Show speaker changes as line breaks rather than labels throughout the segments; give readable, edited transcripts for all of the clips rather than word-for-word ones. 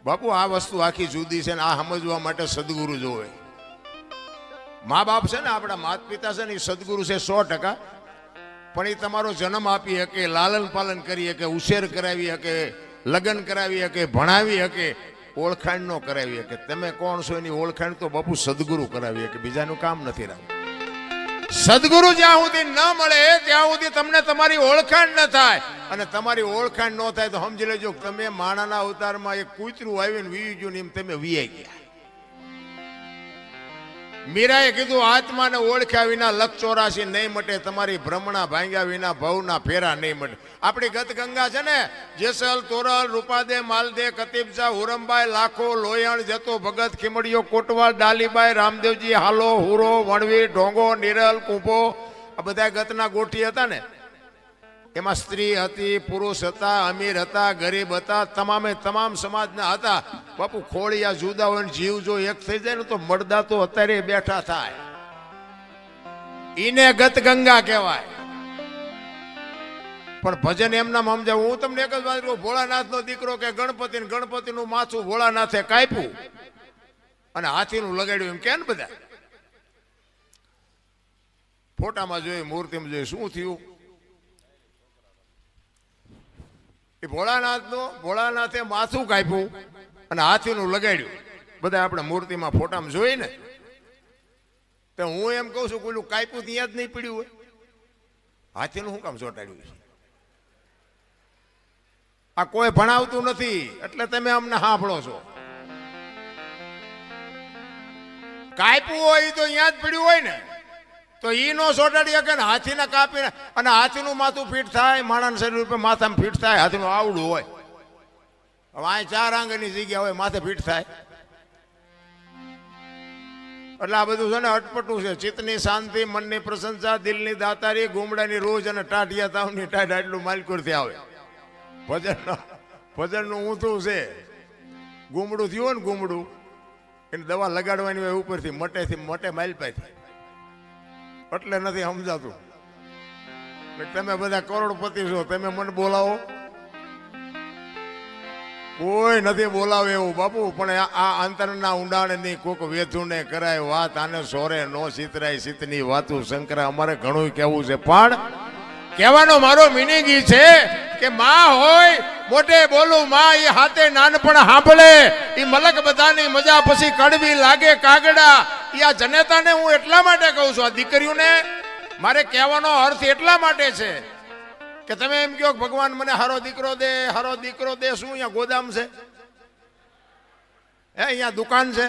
બાપુ આ વસ્તુ આખી જુદી છે ને આ સમજવા માટે સદગુરુ જોવે. મા બાપ છે ને આપણા માતા પિતા છે ને એ સદગુરુ છે 100%. પણ એ તમારો જન્મ આપી શકે, લાલન પાલન કરી શકે, ઉછેર કરાવી શકે, લગ્ન કરાવી શકે, ભણાવી શકે, ઓળખાણ ન કરાવી શકે. તમે કોણ છો એની ઓળખાણ તો બાપુ સદગુરુ કરાવી શકે, બીજાનું કામ નથી રાખવું. સદગુરુ જ્યાં સુધી ન મળે ત્યાં સુધી તમને તમારી ઓળખાણ ન થાય. અને તમારી ઓળખાણ ન થાય તો સમજી લેજો તમે માણાના અવતારમાં એક કૂતરું આવીને વી ગયું ને એમ તમે વીઆઈ ગયા. મીરાએ કીધું આત્માને ઓળખ્યા વિના લક્ષ 84 નહીં મટે, તમારી ભ્રમણા ભાંગ્યા વિના ભવના ફેરા નહીં મટે. આપણી ગત ગંગા છે ને, જેસલ, તોરલ, રૂપાદે, માલદે, કતીબસા, હુરમબાઈ, લાખો, લોયણ, જતો, ભગત, ખીમડીયો, કોટવાલ, ડાલીબાઈ, રામદેવજી, હાલો, હુરો, વણવી, ઢોંગો, નિરલ, કૂંપો, આ બધા ગતના ગોઠી હતા ને. એમાં સ્ત્રી હતી, પુરુષ હતા, અમીર હતા, ગરીબ હતા, તમામે તમામ સમાજના હતા. બાપુ ખોળિયા જુદા હોય ને જીવ જો એક થઈ જાય ને તો મળદા તો અત્યારે બેઠા થાય. ઈને ગત ગંગા કહેવાય. પણ ભજન એમના સમજાવ. હું તમને એક જ વાત કહું, ભોળાનાથનો દીકરો કે ગણપતિનું માથું ભોળાનાથે કાપ્યું અને હાથીનું લગાડ્યું એમ કે ને બધા ફોટામાં જોયું, મૂર્તિમાં જોયું, શું થયું? એ ભોળાનાથે માથું કાપ્યું અને હાથીનું લગાડ્યું. બધા આપણે મૂર્તિમાં ફોટામાં જોઈ ને. તો હું એમ કહું છું કોઈનું કાપ્યું ત્યાં જ નહીં પડ્યું હોય, હાથીનું શું કામ ચોંટાડ્યું છે? આ કોઈ ભણાવતું નથી એટલે તમે અમને સાંભળો છો. કાપ્યું હોય તો અહીંયા જ પડ્યું હોય ને તો ઈ નો સોટાડી શકે ને. હાથીને કાપીને અને હાથીનું માથું ફીટ થાય, માણસ શરીર ઉપર માથામાં ફીટ થાય, હાથીનું આવડું હોય. હવે આ 4 આંગળની જગ્યા હોય, માથે ફીટ થાય. એટલે આ બધું છે ને અટપટું છે. ચિત્તની શાંતિ, મનની પ્રશંસા, દિલની દાતારી, ગુમડાની રોજ અને ટાઢિયા તાવની ટાઢ આટલું માલકુરથી આવે. ભજનનું ઊંધું છે. ગુમડું થયું ને ગુમડું, એની દવા લગાડવાની હોય ઉપરથી મટે માલપાથી. એટલે નથી સમજાતું. તમે બધા કરોડપતિ છો, તમે મને બોલાવો, કોઈ નથી બોલાવે એવું બાપુ. પણ આ અંતરના ઊંડાણની કોક વેધુને કરાય વાત, આને સોરે નો સિતરાય સિતની વાતું શંકરા. અમારે ઘણું કહેવું છે પણ કહેવાનો મારો મિનિંગ ઈ છે કે માં હોય મોટે બોલું માં, એ હાથે નાનપણ સાંભળે, એ મલક બધાની મજા પછી કડવી લાગે કાગડા. એ આ જનેતાને હું એટલા માટે કહું છું, આ દીકરીઓને મારે કહેવાનો અર્થ એટલા માટે છે કે તમે એમ કહો ભગવાન મને હારો દીકરો દે, હારો દીકરો દે. શું અહીંયા ગોદામ છે? અહીંયા દુકાન છે?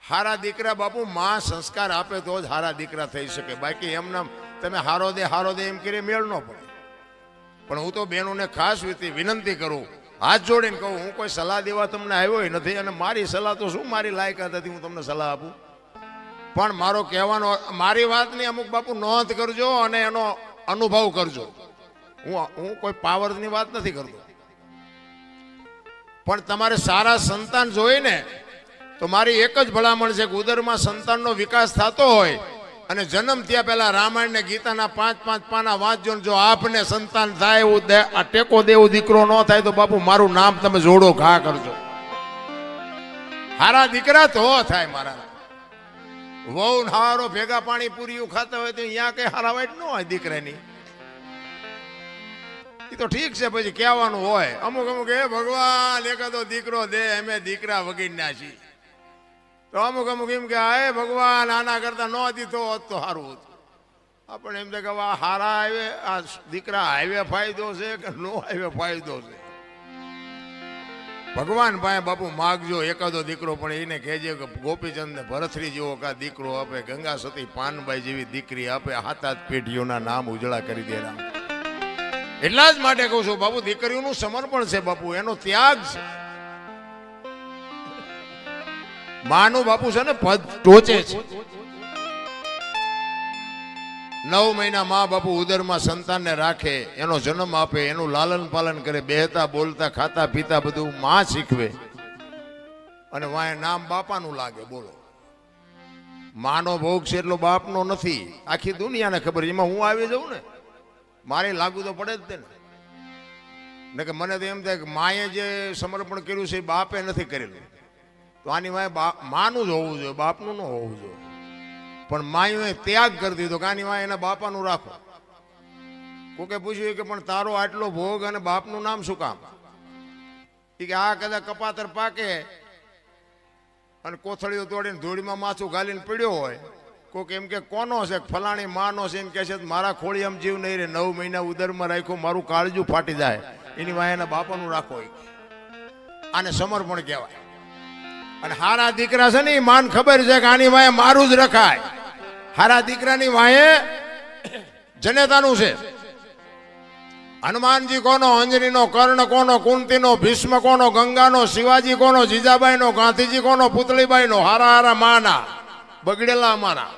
હારા દીકરા બાપુ માં સંસ્કાર આપે તો જ હારા દીકરા થઈ શકે. બાકી એમના તમે હારો દે એમ કરી મેળ ન પડે. પણ હું તો બહેનોને ખાસ વિનંતી કરું, હાથ જોડીને કહું, હું કોઈ સલાહ દેવા તમને આવ્યો નથી અને મારી સલાહ તો શું મારી લાયકાત હતી હું તમને સલાહ આપું. પણ મારો કહેવાનો, મારી વાતની અમુક બાપુ નોંધ કરજો અને એનો અનુભવ કરજો. હું કોઈ પાવરની વાત નથી કરતો. પણ તમારે સારા સંતાન જોઈને તો મારી એક જ ભલામણ છે કે ઉદરમાં સંતાનનો વિકાસ થતો હોય અને જન્મ થયા પહેલા રામાયણ ને ગીતાના 5-5 પાના વાંચજો. જો આપને સંતાન થાય એવું આ ટેકો દેવું દીકરો ન થાય તો બાપુ મારું નામ તમે જોડો ઘા કરજો. હારા દીકરા તો થાય. મારા વહુ હારો ભેગા પાણી પૂરીયું ખાતા હોય તો અહીંયા કઈ હારા વાઈટ ન હોય દીકરાની. એ તો ઠીક છે, પછી કહેવાનું હોય અમુક એ ભગવાન એકાદો દીકરો દે, અમે દીકરા વગીરના છીએ. તો અમુક એમ કે હે ભગવાન આના કરતા ન દીધો હોત તો સારું હતું. આપણે એમ કે હારા આવે આ દીકરા હાઈવે ફાયદો છે કે નો હાઈવે ફાયદો છે? ભગવાન પાસે બાપુ માગજો એકાદો દીકરો, પણ એને કહેજે કે ગોપીચંદ ને ભરથરી જેવો કા દીકરો આપે, ગંગા સતી પાનબાઈ જેવી દીકરી આપે, 7-8 પેઢીઓના નામ ઉજળા કરી દે. એટલા જ માટે કહું છું બાપુ, દીકરીઓનું સમર્પણ છે બાપુ, એનો ત્યાગ છે. માનું બાપુ છે ને પદ ટોચે છે. 9 મહિના મા બાપુ ઉદરમાં સંતાનને રાખે, એનો જન્મ આપે, એનું લાલન પાલન કરે, બેહતા બોલતા ખાતા પીતા બધું માં શીખવે અને વાય નામ બાપાનું લાગે. બોલો, માનો ભોગ છે એટલો બાપનો નથી. આખી દુનિયાને ખબર. એમાં હું આવી જાઉં ને મારે લાગુ તો પડે જ તે ને. ને કે મને તો એમ થાય કે માએ જે સમર્પણ કર્યું છે એ બાપે નથી કરેલું, તો આની વાય માનું જ હોવું જોઈએ, બાપનું ન હોવું જોઈએ. પણ માએ ત્યાગ કરી દીધો કે આની વાય એના બાપાનું રાખો. કોકે પૂછ્યું કે પણ તારો આટલો ભોગ અને બાપનું નામ શું કામ? કે આ કદાચ કપાતર પાકે અને કોથળીઓ તોડીને ધૂળીમાં માથું ગાલીને પીડ્યો હોય, કોક એમ કે કોનો છે, ફલાણી માનો છે, એમ કે છે મારા ખોળી આમ જીવ નહીં રે, 9 મહિના ઉદરમાં રાખ્યો, મારું કાળજું ફાટી જાય, એની વાય એના બાપાનું રાખો. આને સમર્પણ કહેવાય. અને હારા દીકરા છે ને એ માન ખબર છે કે આની વાય મારું જ રખાય. હારા દીકરાની વાય જનેતાનું છે. હનુમાનજી કોનો, અંજનીનો, કર્ણ કોનો, કુંતીનો, ભીષ્મ કોનો, ગંગાનો, શિવાજી કોનો, જીજાબાઈનો, ગાંધીજી કોનો, પુતળીબાઈનો. હારા હારા માના બગડેલા અમારા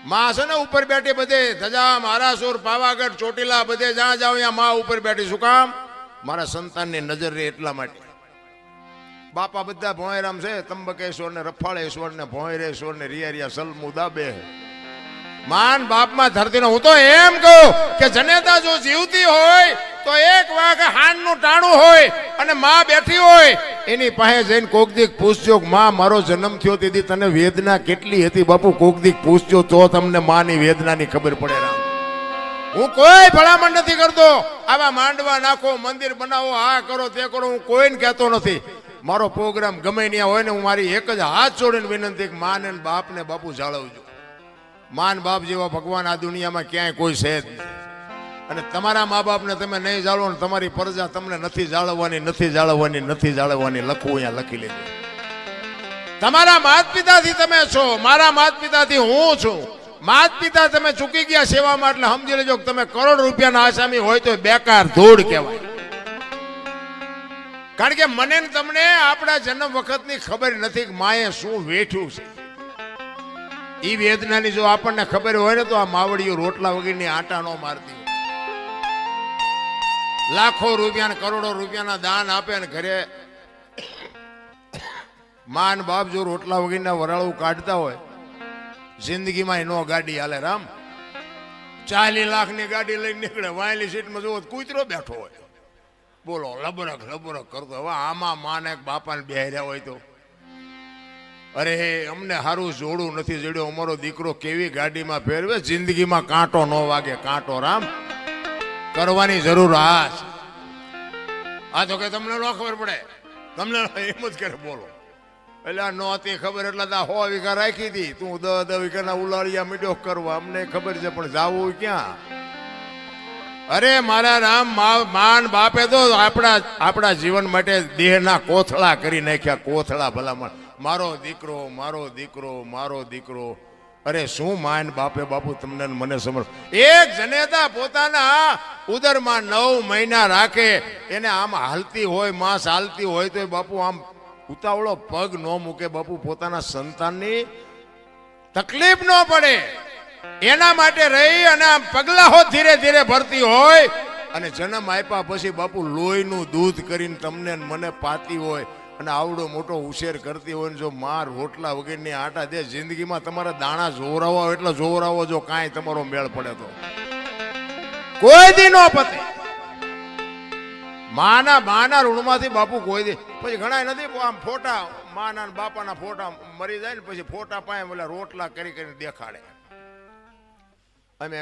માં છે ને ઉપર બેઠી બધે ધજા, મહારાસુર, પાવાગઢ, ચોટીલા બધે જ્યાં જાવ ત્યાં માં ઉપર બેઠી. શું કામ? મારા સંતાનની નજર રહે એટલા માટે. બાપા બધા ભોંયરામ છે, ત્રંબકેશ્વર ને રફાળેશ્વર ને ભોંયરેશ્વર ને રિયા સલમુદા બે. માન બાપમાં ધરતીનો. હું તો એમ કહું કે જનેતા જો જીવતી હોય તો એક વાગે હાનનું ટાણું હોય અને માં બેઠી હોય એની પાસે જઈને કોક દીક પૂછજો, માં મારો જન્મ થયો તેથી તને વેદના કેટલી હતી બાપુ? કોક દીક પૂછજો તો તમને માની વેદનાની ખબર પડે. રામ, હું કોઈ ભલામણ નથી કરતો આવા માંડવા નાખો, મંદિર બનાવો, આ કરો તે કરો, હું કોઈને કહેતો નથી. મારો પ્રોગ્રામ ગમે ત્યાં હોય ને હું મારી એક જ હાથ જોડીને વિનંતી કે માન અને બાપને બાપુ જાળવજો. માન બાપ જેવા ભગવાન આ દુનિયામાં ક્યાંય કોઈ છે જ નહીં. અને તમારા મા બાપને તમે નહીં જાળવો ને તમારી પ્રજા તમને નથી જાળવવાની, નથી જાળવવાની, નથી જાળવવાની. લખવું અહીંયા લખી લેજો. તમારા માત પિતાથી તમે છો, મારા માત પિતાથી હું છું. માત પિતા તમે ચૂકી ગયા સેવામાં એટલે સમજી લેજો કે તમે કરોડ રૂપિયાના આસામી હોય તો બેકાર ધૂળ કહેવાય. કારણ કે મને તમને આપણા જન્મ વખતની ખબર નથી કે માએ શું વેઠ્યું છે. એ વેદનાની જો આપણને ખબર હોય ને તો આ માવડીઓ રોટલા વગરની આટા નો મારતી હોય. લાખો રૂપિયા કરોડો રૂપિયાના દાન આપે ને ઘરે માન બાપ જો રોટલા વગરના વરાળું કાઢતા હોય, જિંદગીમાં નો ગાડી હાલે. રામ, 40 લાખની ગાડી લઈને નીકળે, વાયલી સીટમાં જોવો કૂતરો બેઠો હોય, બોલો લબરક લબરક કરતો. હવે આમાં માને બાપાને બેહર્યા હોય તો અરે અમને સારું જોડું નથી જડ્યો, અમારો દીકરો કેવી ગાડીમાં ફેરવે, જિંદગીમાં કાંટો ન વાગે. કાંટો રામ કરવાની જરૂર આ તો કે તમને ન ખબર પડે, તમને એમ જ કરે. બોલો એટલે આ નહોતી ખબર એટલે 100 વીઘા રાખી હતી, તું 10 વીઘાના ઉલાળિયા મીડો કરવા. અમને ખબર છે પણ જાવું ક્યાં? અરે મારા રામ, માન બાપે તો આપણા જીવન માટે દેહના કોથળા કરી નાખ્યા. કોથળા ભલામણ, મારો દીકરો, મારો દીકરો, મારો દીકરો. અરે શું માન બાપે બાપુ તમને મને સમજ. એક જનેતા પોતાના ઉદરમાં 9 મહિના રાખે, એને આમ હાલતી હોય, માસ હાલતી હોય તો બાપુ આમ ઉતાવળો પગ ન મૂકે. બાપુ પોતાના સંતાનની તકલીફ ન પડે એના માટે રહી અને આમ પગલાઓ ધીરે ધીરે ભરતી હોય. અને જન્મ આપ્યા પછી બાપુ લોહીનું દૂધ કરીને તમને મને પાતી હોય અને આવડો મોટો ઉછેર કરતી હોય. જો માર રોટલા વગરની આટા દે, જિંદગીમાં તમારા દાણા જોરાવો એટલે જોરાવો. જો કાંઈ તમારો મેળ પડે તો કોઈ દી નો પતે. માના ઋણમાંથી બાપુ કોઈ દી. પછી ઘણા નથી આમ ફોટા માના બાપાના ફોટા મરી જાય ને પછી ફોટા પાય ઓલા રોટલા કરી કરીને દેખાડે. અમે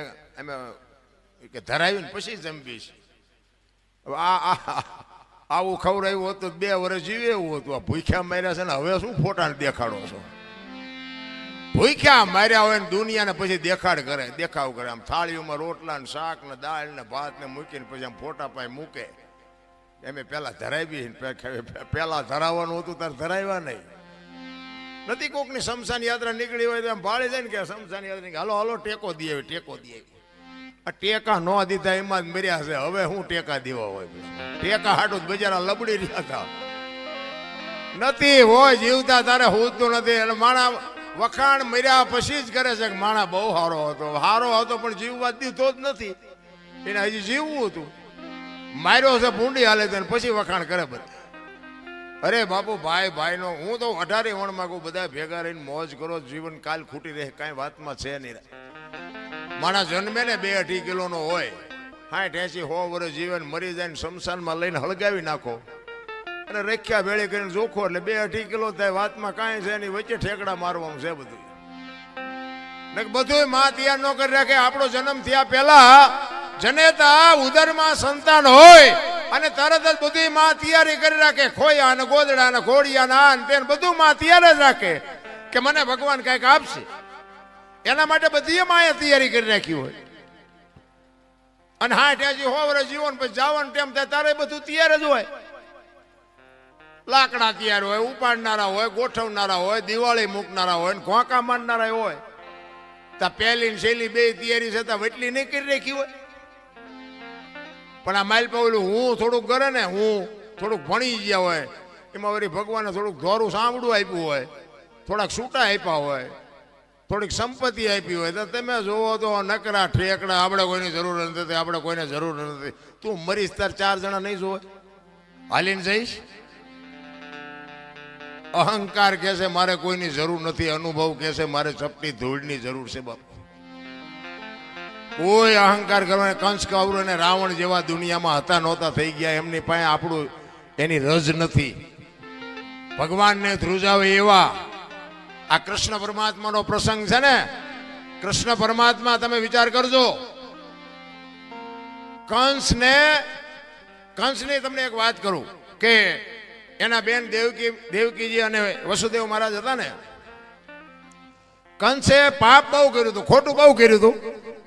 કે ધરાવીને પછી જમીશ. આવું ખવડાવ્યું હોત તો 2 વર્ષ જીવે એવું હતું. આ ભૂખ્યા માર્યા છે ને હવે શું ફોટાને દેખાડો છો? ભૂખ્યા માર્યા હોય ને દુનિયાને પછી દેખાવ કરે. આમ થાળીઓમાં રોટલા ને શાક ને દાળ ને ભાત ને મૂકીને પછી આમ ફોટા પાય મૂકે. એમ પેલા ધરાવી, પેલા ધરાવવાનું હતું તાર ધરાવ્યા નહીં નથી. કોકની શમશાન યાત્રા નીકળી હોય તો આમ ભાળી જાય ને કે શમશાન યાત્રા હાલો હાલો ટેકો દે, ટેકો દે. આ ટેકા ન દીધા એમાં જ મર્યા છે. હવે હું ટેકા દેવા હોય? ટેકા હાટું બજારા લબડી રહ્યા હતા. નથી હોય જીવતા તારે હોતું નથી. એટલે માણા વખાણ મર્યા પછી જ કરે છે કે માણા બહુ સારો હતો, સારો હતો પણ જીવવા દીધો જ નથી. એને હજી જીવવું હતું. માર્યો છે ભૂંડી હાલે તો પછી વખાણ કરે બધા. અરે બાપુ ભાઈ નો હું તો 18 વણમાં કહું બધા ભેગા રહીને મોજ કરો. જીવન કાલ ખૂટી રહે કાંઈ વાતમાં છે નહીં. માણસ જન્મે ને 2-2.5 કિલોનો હોય 60-80-100 વર્ષ જીવન મરી જાય ને શમશાનમાં લઈને હળગાવી નાખો અને રેખ્યા ભેળી કરીને જોખો એટલે 2-2.5 કિલો થાય. વાતમાં કાંઈ છે એની વચ્ચે ઠેકડા મારવાનું છે બધું. ને બધું માં તૈયાર ન કરી રાખે. આપણો જન્મ થયા પહેલા જનેતા ઉદરમાં સંતાન હોય અને તરત જ બધું માં તૈયારી કરી રાખે. ખોયા અને ગોદડા અને ઘોડિયા આન તેન બધું માં તૈયાર જ રાખે કે મને ભગવાન કઈક આપશે. એના માટે બધી માએ તૈયારી કરી રાખી હોય. અને 60-80-100 વર્ષ જીવન પછી જવાનું ટાઈમ થાય તારે બધું તૈયાર જ હોય. લાકડા તૈયાર હોય, ઉપાડનારા હોય, ગોઠવનારા હોય, દિવાળી મૂકનારા હોય, ઘોંકા મારનારા હોય. તા પહેલી ને છેલ્લી બે તૈયારી છતાં વટલી નહીં કરી રાખી હોય. પણ આ માઇલ પાવલું હું થોડુંક કરે ને, હું થોડુંક ભણી ગયા હોય એમાં વળી ભગવાને થોડુંક ધોરું સાંભળું આપ્યું હોય, થોડાક છૂટા આપ્યા હોય, થોડીક સંપત્તિ આપી હોય તો તમે જોવો તો નકરા ઠેકડા. આપણે કોઈની જરૂર નથી, આપણે કોઈને જરૂર નથી. તું મરીશ તાર 4 જણા નહીં જોવે, હાલીને જઈશ. અહંકાર કહે છે મારે કોઈની જરૂર નથી, અનુભવ કહે છે મારે ચપટી ધૂળની જરૂર છે. બાપ કોઈ અહંકાર કરવાને કંસ કૌરવ અને રાવણ જેવા દુનિયામાં હતા નહોતા થઈ ગયા. એમની પાસે આપણું એની રજ નથી. ભગવાનને ધ્રુજાવે એવા આ કૃષ્ણ પરમાત્માનો પ્રસંગ છે ને. કૃષ્ણ પરમાત્મા તમે વિચાર કરજો, કંસની તમને એક વાત કરું કે એના બેન દેવકીજી અને વસુદેવ મહારાજ હતા ને. કંસે પાપ બહુ કર્યું હતું, ખોટું બહુ કર્યું હતું,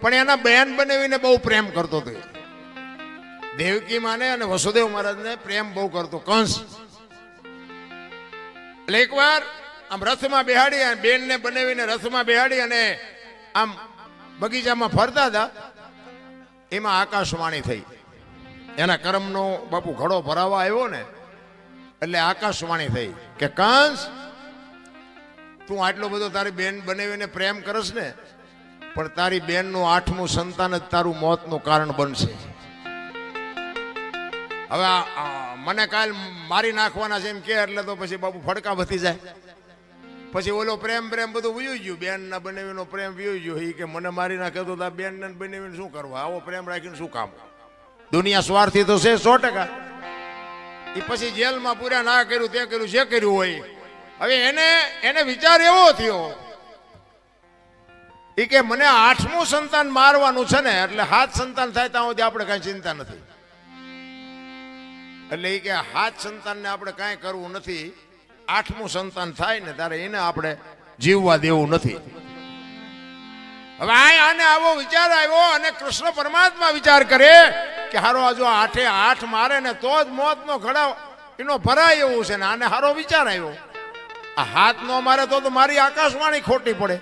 પણ એના બેન બનાવીને બહુ પ્રેમ કરતો હતો. દેવકી માને અને વસુદેવ મહારાજને પ્રેમ બહુ કરતો કંસ. એટલે એકવાર આમ રથમાં બેહાડી અને બેનને બનાવીને રથમાં બેહાડી અને આમ બગીચામાં ફરતા હતા. એમાં આકાશવાણી થઈ. એના કર્મનો બાપુ ઘડો ભરાવા આવ્યો ને એટલે આકાશવાણી થઈ કે કંસ, તું આટલો બધો તારી બેન બનાવીને પ્રેમ કરસ ને, પણ તારી બેનનું 8મું સંતાન જ તારું મોતનું કારણ બનશે. હવે મને કાલ મારી નાખવાના છે એમ કે એટલે તો પછી બાપુ ફડકા વધી જાય. પછી ઓલો પ્રેમ બધું વયું ગયું, બેન ના બનાવીનો પ્રેમ વયું ગયો. એ કે મને મારી નાખે તો બેન ને બનાવીને શું કરવા, આવો પ્રેમ રાખીને શું કામ. દુનિયા સ્વાર્થી તો છે 100%. એ પછી જેલમાં પૂરા ના કર્યું તે કર્યું જે કર્યું હોય. હવે એને વિચાર એવો થયો એ કે મને 8મું સંતાન મારવાનું છે ને, એટલે 7 સંતાન થાય ત્યાં સુધી આપણે કઈ ચિંતા નથી. એટલે એ કે 7 સંતાનને આપણે કાંઈ કરવું નથી, 8મું સંતાન થાય ને ત્યારે એને આપણે જીવવા દેવું નથી. હવે આને આવો વિચાર આવ્યો અને કૃષ્ણ પરમાત્મા વિચાર કરે કે હારો આ જો 8 મારે ને તો જ મોતનો ઘડા એનો ભરાય એવું છે ને. આને હારો વિચાર આવ્યો, આ 7 નો મારે તો મારી આકાશવાણી ખોટી પડે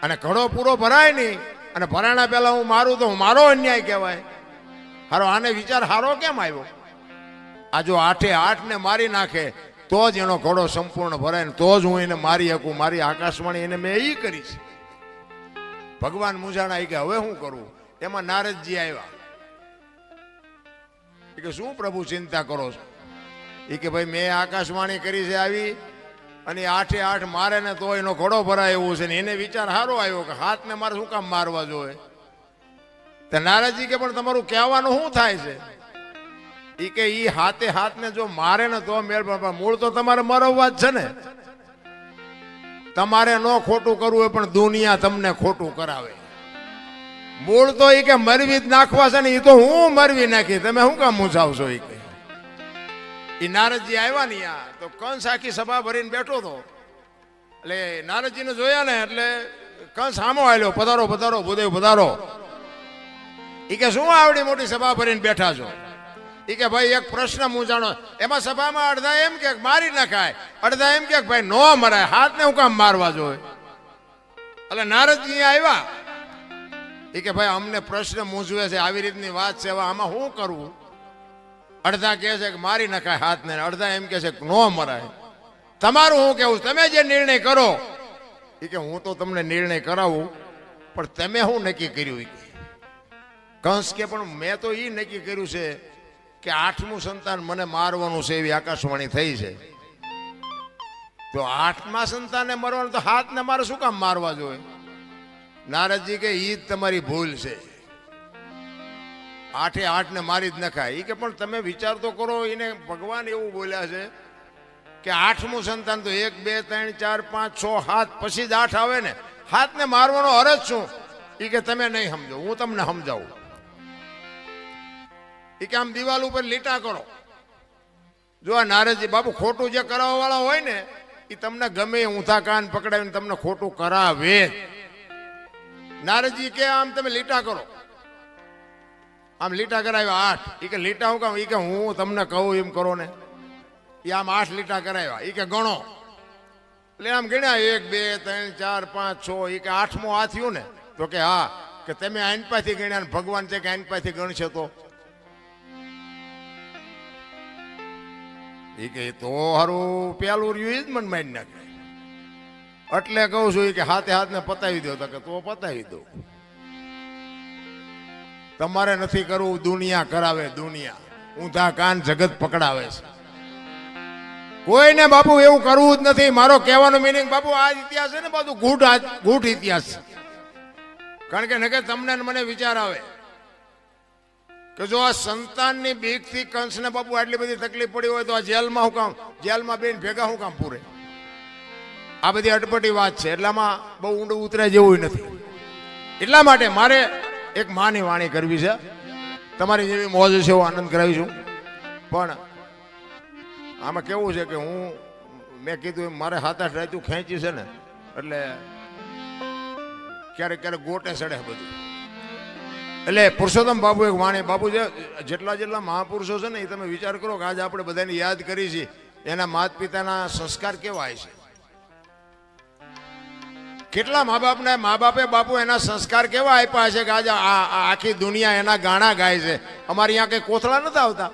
અને ઘડો પૂરો ભરાય નહીં. અને ભરાણા પહેલા હું મારું તો મારો અન્યાય કહેવાય. હારો આને વિચાર હારો કેમ આવ્યો? આ જો 8 ને મારી નાખે તો જ એનો ઘડો સંપૂર્ણ ભરાય ને તો જ હું એને મારી શકું. મારી આકાશવાણી એને મેં એ કરીશ. ભગવાન મૂંઝાણા કે હવે શું કરવું? એમાં નારદજી આવ્યા. એ કે શું પ્રભુ ચિંતા કરો છો? એ કે ભાઈ મેં આકાશવાણી કરી છે આવી અને 8 મારે ને તો એનો ઘોડો ભરાય એવું છે ને. એને વિચાર સારો આવ્યો કે 7 ને મારે શું કામ મારવા જોઈએ? તો નારદજી કે પણ તમારું કહેવાનું શું થાય છે? એ કે ઈ 7 ને જો મારે ને તો મેળ, પણ મૂળ તો તમારે મરવવા જ છે ને. તમારે ન ખોટું કરવું હોય પણ દુનિયા તમને ખોટું કરાવે. મૂળ તો એ કે મરવી જ નાખવા છે ને. એ તો હું મરવી નાખી, તમે શું કામ મૂંઝાવશો? એ કે એ નારદજી આવ્યા ને તો કંસ આખી સભા ભરીને બેઠો હતો. એટલે નારદજીને જોયા ને એટલે કંસ સામો આવ્યો, પધારો પધારો ભૂદેવ પધારો. એ કે શું આવડી મોટી સભા ભરીને બેઠા છો? એ કે ભાઈ એક પ્રશ્ન મૂંઝાણો. એમાં સભામાં અડધા એમ કે મારી નખાય, અડધા એમ કે ભાઈ નો મરાય, 7 ને હું કામ મારવા જોઈએ? એટલે નારદજી આવ્યા. એ કે ભાઈ અમને પ્રશ્ન મૂંઝવે છે, આવી રીતની વાત છે, આમાં શું કરવું? અડધા કહે છે કે મારી નખાય 7 ને, અડધા એમ કે છે કે નો મરાય. તમારું શું કેવું? તમે જે નિર્ણય કરો. એ કે હું તો તમને નિર્ણય કરાવું પણ તમે શું નક્કી કર્યું? કંસ કે પણ મેં તો એ નક્કી કર્યું છે કે 8મું સંતાન મને મારવાનું છે એવી આકાશવાણી થઈ છે. તો 8મા સંતાનને મરવાનું તો 7 ને મારે શું કામ મારવા જોઈએ? નારદજી કે ઈ જ તમારી ભૂલ છે. આઠે આઠને મારી જ નખાય. એ કે પણ તમે વિચાર તો કરો, એને ભગવાન એવું બોલ્યા છે કે આઠમું સંતાન તો 1 2 3 4 5 6 7 પછી જ 8 આવે ને, 7ને મારવાનો અરજ શું? એ કે તમે નહીં સમજો, હું તમને સમજાવું. એ કે આમ દિવાલ ઉપર લીટા કરો. જો આ નારદજી બાપુ ખોટું જે કરાવવા વાળા હોય ને એ તમને ગમે ઊંધા કાન પકડાવીને તમને ખોટું કરાવે. નારદજી કે આમ તમે લીટા કરો. આમ લીટા કરાવ્યા 8. એ કે લીટા હું કામ? એ કે હું તમને કહું એમ કરો ને. એ આમ 8 લીટા કરાવ્યા. એ કે ગણો. એટલે આમ ગણ્યા 1 2 3 4 5 6. એ કે 8મો આ થયું ને? તો કે હા. કે તમે આઈન પાથી ગણ્યા ને ભગવાન છે કે આઈન પાથી ગણશે તો? એ કે તો હારું પેલું રહ્યું જ મને મારી નાખે. એટલે કહું છું કે હાથે હાથને પતાવી દો. તો કે તો પતાવી દો. તમારે નથી કરવું, દુનિયા કરાવે. દુનિયા ઊંધા કાન જગત પકડાવે છે. કોઈને બાપુ એવું કરવું જ નથી. મારો કહેવાનો મિનિંગ બાપુ આ ઇતિહાસ છે ને બધું ગૂઢ ઇતિહાસ છે. કારણ કે નકે તમને મને વિચાર આવે કે જો આ સંતાનની બીકથી કંસને બાપુ આટલી બધી તકલીફ પડી હોય તો આ જેલમાં હું કામ, જેલમાં બેન ભેગા હું કામ પૂરે? આ બધી અટપટી વાત છે. એટલામાં બહુ ઊંડું ઉતરે જેવું નથી. એટલા માટે મારે એક માની વાણી કરવી છે. તમારી જેવી મોજ છે એવો આનંદ કરાવીશું. પણ આમાં કેવું છે કે મેં કીધું મારે 7-8 રાતું ખેંચી છે ને એટલે ક્યારેક ક્યારેક ગોટે ચડે બધું. એટલે પુરુષોત્તમ બાપુ એક વાણી બાપુ છે. જેટલા મહાપુરુષો છે ને એ તમે વિચાર કરો કે આજે આપણે બધાને યાદ કરી છે. એના માતા પિતાના સંસ્કાર કેવા છે? કેટલા મા બાપે બાપુ એના સંસ્કાર કેવા આપ્યા છે કે આજે આખી દુનિયા એના ગાણા ગાય છે. અમારે અહીંયા કઈ કોથળા નથી આવતા.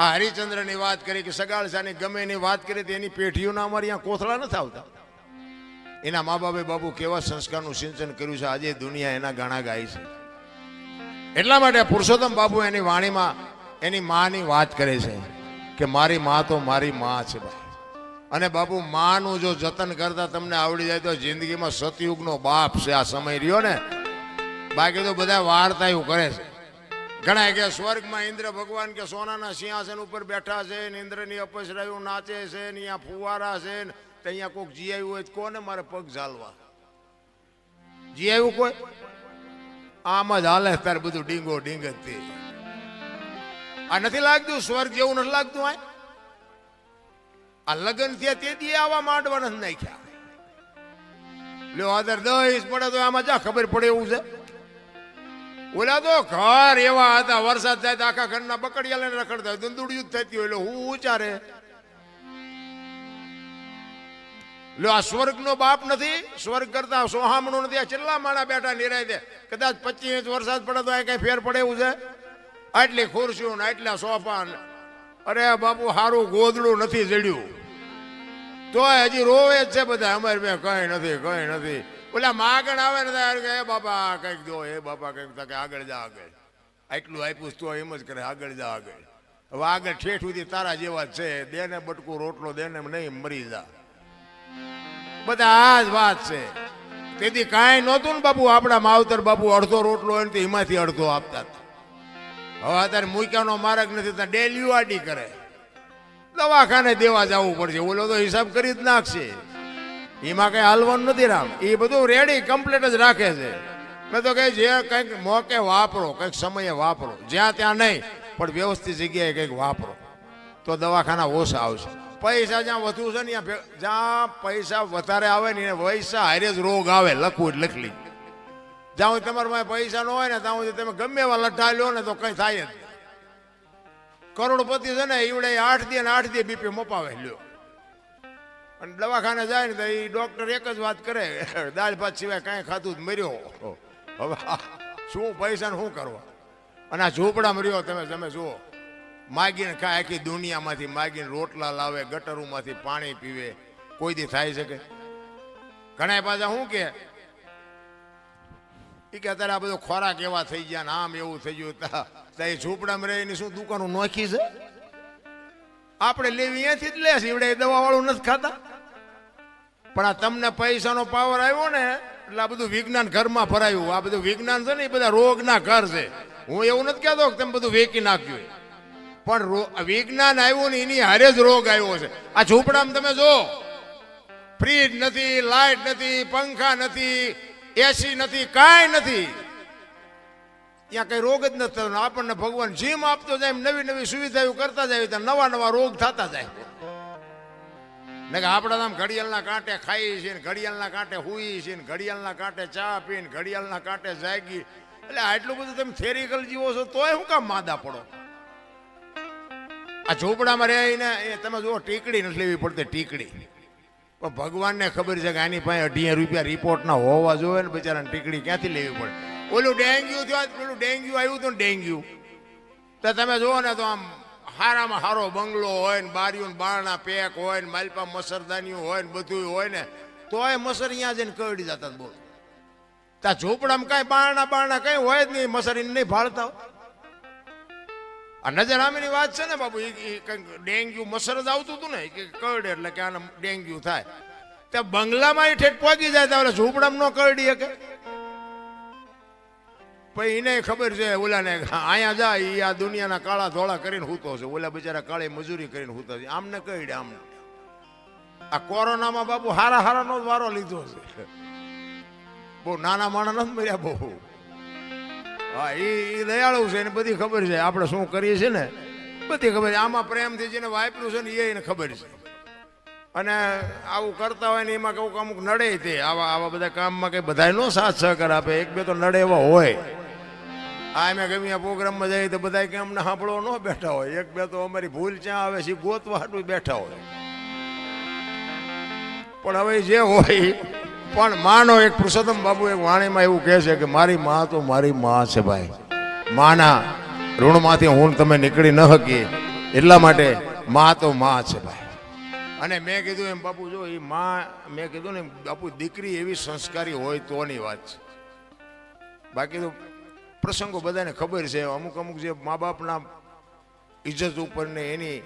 આ હરિચંદ્રની વાત કરી કે સગાળસાની ગમે એની વાત કરી તો એની પેઢીઓના અમારે અહીંયા કોથળા નથી આવતા. એના મા બાપે બાપુ કેવા સંસ્કારનું સિંચન કર્યું છે, આજે દુનિયા એના ગાણા ગાય છે. એટલા માટે પુરુષોત્તમ બાપુ એની વાણીમાં એની માની વાત કરે છે કે મારી મા તો મારી મા છે ભાઈ. અને બાપુ માનું જો જતન કરતા તમને આવડી જાય તો જિંદગીમાં સતયુગનો બાપ છે આ સમય રહ્યો ને. બાકી તો બધા વાર્તા એવું કરે છે. ઘણા કે સ્વર્ગમાં ઇન્દ્ર ભગવાન કે સોનાના સિંહાસન ઉપર બેઠા છે ને ઇન્દ્રની અપસરાયું નાચે છે ને અહીંયા ફુવારા છે ને અહીંયા કોઈક જી આવ્યું હોય કોને મારે પગ ઝાલવા? જી આવ્યું કોઈ? આમ જ હાલે તાર બધું ડીંગો ડીંગ જ. આ નથી લાગતું સ્વર્ગ જેવું નથી લાગતું? આ લગ્ન થયા તે દી આવા માંડવા નથી નાખ્યા. લ્યો આદર દહીશ પડે તો આમાં જા ખબર પડે એવું છે. ઓલા તો ઘર એવા હતા, વરસાદ થાય તો આખા ઘરના બકડિયા લઈને રખડતા, દંદુડિયું જ થતી હોય. એટલે હું ઉચારે લ્યો આ સ્વર્ગનો બાપ નથી? સ્વર્ગ કરતા સોહામણું નથી? આ છેલ્લા માણા બેઠા નિરાય દે. કદાચ 25 ઇંચ વરસાદ પડે તો આ કઈ ફેર પડે એવું છે? આટલી ખુરશીઓ ને આટલા સોફા. અરે બાપુ હારું ગોદડું નથી જડ્યું તોય હજી રોવે જ છે બધા. અમારે બે કઈ નથી, કઈ નથી. ઓલા માગણ આવે ને એ બાપા કઈક દો, એ બાપા કઈક આગળ જા, આગળ આટલું આપ્યું તો એમ જ કરે, આગળ જા આગળ. હવે આગળ ઠેઠ સુધી તારા જેવા જ છે. દેને બટકું રોટલો દેને નહીં મરી જા. બધા આ જ વાત છે. તેથી કાંઈ નહોતું ને બાપુ. આપણા માવતર બાપુ અડધો રોટલો હોય ને એમાંથી અડધો આપતા. હવે અત્યારે મૂક્યાનો માર્ગ નથી ત્યાં ડેલી આડી કરે. દવાખાને દેવા જવું પડશે. ઓલો તો હિસાબ કરી જ નાખશે. એમાં કઈ હાલવાનું નથી રામ. એ બધું રેડી કમ્પ્લીટ જ રાખે છે. મેં તો કહે જે કંઈક મોકે વાપરો, કંઈક સમયે વાપરો. જ્યાં ત્યાં નહીં પણ વ્યવસ્થિત જગ્યાએ કંઈક વાપરો તો દવાખાના ઓછા આવશે. પૈસા જ્યાં વધુ છે ને જ્યાં પૈસા વધારે આવે ને પૈસા હારે જ રોગ આવે. લખવું જ લખલી. જ્યાં તમારા પાસે પૈસા ન હોય ને ત્યાં સુધી તમે ગમે એવા લઠ્ઠા લ્યો ને તો કઈ થાય જ. કરોડપતિ છે ને એવડે 8 દી અને 8 દી બીપી મપાવે લ્યો. અને દવાખાને જાય ને તો એ ડોક્ટર એક જ વાત કરે, દાળ ભાત સિવાય કાંઈ ખાધું જ મર્યો. હવે શું પૈસાને શું કરવા? અને આ ઝૂંપડા મર્યો તમે જુઓ. માગીને ખાય, આખી દુનિયામાંથી માગીને રોટલા લાવે, ગટરોમાંથી પાણી પીવે. કોઈ દી થાય શકે? ઘણા પાછા શું કે અત્યારે આ બધો ખોરાક એવા થઈ ગયા ને આમ એવું થઈ ગયું. એ ઝૂંપડામાં રહીને શું દુકાનો નોખી છે? આપણે લેવી અહીંયાથી જ લેશે. એવડે દવા વાળું નથી ખાતા. પણ આ તમને પૈસાનો પાવર આવ્યો ને એટલે આ બધું વિજ્ઞાન ઘરમાં ભરાયું. આ બધું વિજ્ઞાન છે ને એ બધા રોગના ઘર છે. હું એવું નથી કહેતો કે તમે બધું વેકી નાખ્યું, પણ વિજ્ઞાન આવ્યું ને એની હારે જ રોગ આવ્યો છે. આ ઝૂંપડામાં તમે જો, ફ્રીજ નથી, લાઈટ નથી, પંખા નથી, એસી નથી, કાંઈ નથી, ત્યાં કઈ રોગ જ નથી થતો. આપણને ભગવાન જીમ આપતો જાય, નવી નવી સુવિધાઓ કરતા જાય, તો નવા નવા રોગ થતા જાય. ને કે આપણે આમ ઘડિયાળના કાંઠે ખાઈએ છીએ, ઘડિયાળના કાંઠે હુઈએ છીએ, ઘડિયાળના કાંઠે ચા પીને, ઘડિયાળના કાંઠે જાગી. એટલે આટલું બધું તમે થેરિકલ જીવો છો તોય શું કામ માદા પડો? આ ઝૂંપડામાં રહીને તમે જુઓ, ટીકડી નથી લેવી પડતી, ટીકડી. પણ ભગવાનને ખબર છે કે આની પાસે 18 રૂપિયા રિપોર્ટના હોવા જોઈએ ને, બિચારાને ટીકડી ક્યાંથી લેવી પડે? ઓલું ડેન્ગ્યુ થયું, પેલું ડેન્ગ્યુ આવ્યું હતું ને, ડેન્ગ્યુ તો તમે જુઓ ને તો આમ હારામાં હારો બંગલો હોય ને, બારીઓ બારણા પેક હોય ને, માલપા મસરદાનીઓ હોય ને, બધું હોય ને, તોય મસર અહીંયા જઈને કરડી જતા. બોલ, ત્યાં ઝૂંપડામાં કઈ બારણા કઈ હોય જ નહીં, મસર એને નહીં ભાળતા. આ નજર આમીની વાત છે ને બાબુ. ડેન્ગ્યુ મસર જ આવતું હતું ને કે કરડે એટલે કે આને ડેન્ગ્યુ થાય. ત્યાં બંગલામાં ઠેઠ પહોંચી જાય તો ઝૂંપડામાં ન કરડી શકે. પછી એને ખબર છે ઓલાને, અહીંયા જાય એ આ દુનિયાના કાળા ધોળા કરીને હૂતો છે, ઓલા બિચારા કાળી મજૂરી કરીને હૂતા છે. આમને કહીડે આમને. આ કોરોનામાં બાબુ હારાનો જ વારો લીધો છે. બહુ નાના માણસ નથી મર્યા બહુ. હા, એ દયાળુ છે, એને બધી ખબર છે આપણે શું કરીએ છીએ ને, બધી ખબર છે. આમાં પ્રેમથી જેને વાપર્યું છે ને એને ખબર છે. અને આવું કરતા હોય ને એમાં કહું અમુક નડે તે આવા બધા કામમાં કઈ બધા નો સાથ સહકાર આપે, એક બે તો નડે એવા હોય. આ અમે ગમે પ્રોગ્રામમાં જઈએ તો બધા કે અમને સાંભળવા ન બેઠા હોય, એક બે તો અમારી ભૂલ ક્યાં આવે છે ગોતવા હાટું બેઠા હોય. પણ હવે જે હોય, પણ માનો એક પુરુષોત્તમ બાબુ એક વાણીમાં એવું કહે છે કે મારી માં તો મારી માં છે ભાઈ, માના ઋણમાંથી હું તમે નીકળી ન શકીએ, એટલા માટે માં તો માં છે ભાઈ. અને મેં કીધું એમ બાપુ, જો એ માં, મેં કીધું ને બાપુ, દીકરી એવી સંસ્કારી હોય તોની વાત છે. બાકી તો પ્રસંગો બધાને ખબર છે, અમુક જે મા બાપના ઇજ્જત ઉપર ને એની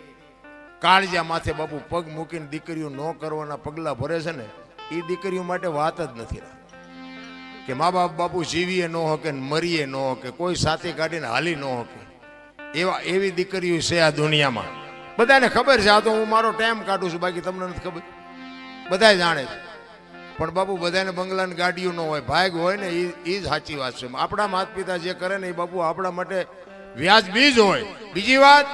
કાળજા માથે બાપુ પગ મૂકીને દીકરીઓ ન કરવાના પગલા ભરે છે ને, એ દીકરીઓ માટે વાત જ નથી. કે મા બાપ બાપુ જીવીએ ન હકે, મરીએ ન હકે, કોઈ સાથે કાઢીને હાલી ન હકે, એવી દીકરીઓ છે આ દુનિયામાં. બધાને ખબર છે. આ તો હું મારો ટાઈમ કાઢું છું, બાકી તમને નથી ખબર, બધા જાણે છે. પણ બાપુ બધાને બંગલા ને ગાડીઓ ન હોય, ભાગ હોય ને, એ જ સાચી વાત છે. આપણા માતા પિતા જે કરે ને એ બાપુ આપણા માટે વ્યાજબી જ હોય. બીજી વાત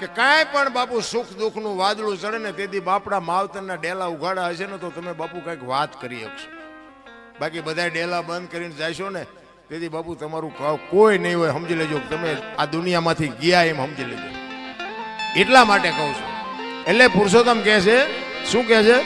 કે કાંઈ પણ બાપુ સુખ દુઃખનું વાદળું ચડે ને, તેથી બાપડા માવતરના ડેલા ઉઘાડા હશે ને તો તમે બાપુ કંઈક વાત કરી શકશો. બાકી બધા ડેલા બંધ કરીને જશો ને, તેથી બાપુ તમારું કોઈ નહીં હોય. સમજી લેજો તમે આ દુનિયામાંથી ગયા એમ સમજી લેજો. એટલા માટે કહું છું. એટલે પુરુષોત્તમ કહે છે, શું કહે છે?